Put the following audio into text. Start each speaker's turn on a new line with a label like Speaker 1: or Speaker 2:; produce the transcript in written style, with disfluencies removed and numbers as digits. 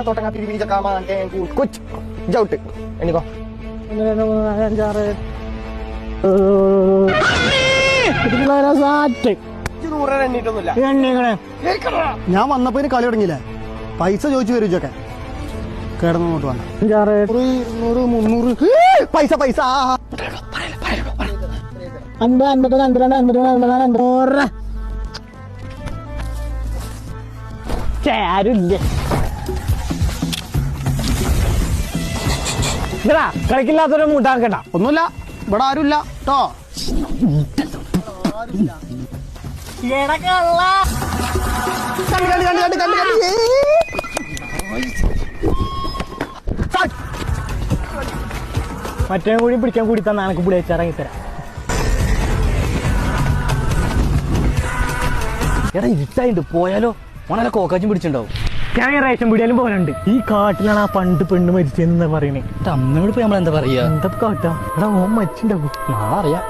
Speaker 1: തൊട്ടങ്ങ പിരി ചക്കാമാൻ കൊച്ച് ജൗട്ട് എനിക്കോ 1 2 3 4 5 6
Speaker 2: ഞാൻ വന്നപ്പോ കളി തുടങ്ങിയില്ലേ പൈസ ചോദിച്ചു വരും ചൊക്കെ കിടന്നോട്ട് വന്ന 5 6 200 300 പൈസ പൈസ
Speaker 1: 50 ആരുമില്ല ഇതാ കളിക്കില്ലാത്തൊരു മൂട്ടാക്കണ്ട
Speaker 2: ഒന്നുമില്ല ഇവിടെ ആരുമില്ല കേട്ടോ
Speaker 1: മറ്റേ കൂടി പിടിക്കാൻ കൂടി തന്നെ എനക്ക് പിടിച്ചിറങ്ങി തരാം.
Speaker 3: എടാ ഇരുട്ടായിട്ട് പോയാലോ ഓനെ കോക്കാച്ചും പിടിച്ചിട്ടുണ്ടാവും.
Speaker 1: ഞാൻ ഈ റേഷൻ പീടിയാലും പോലുണ്ട്. ഈ കാട്ടിലാണ് ആ പണ്ട് പെണ്ണ് മരിച്ചെന്ന് പറയണേ.
Speaker 3: അമ്മയോട് പോയി നമ്മളെന്താ പറയാ?
Speaker 1: എന്താ കാട്ടാ? എടാ ഓൻ മരിച്ചിണ്ടാവും.
Speaker 3: നാളെ അറിയാം.